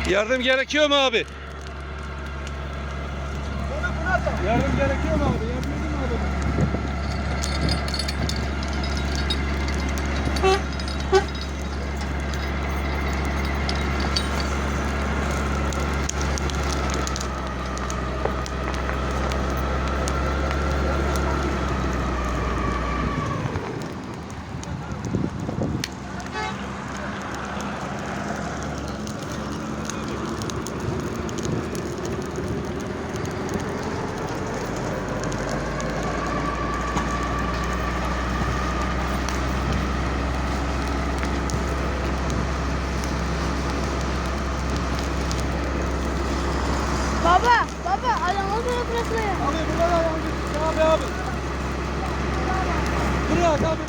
Yardım gerekiyor mu abi? Yardım gerekiyor mu abi? Yardım edin mi abi? Baba, ayağına doğru burası ya. Abi buradan abi. Abi. Buraya abi.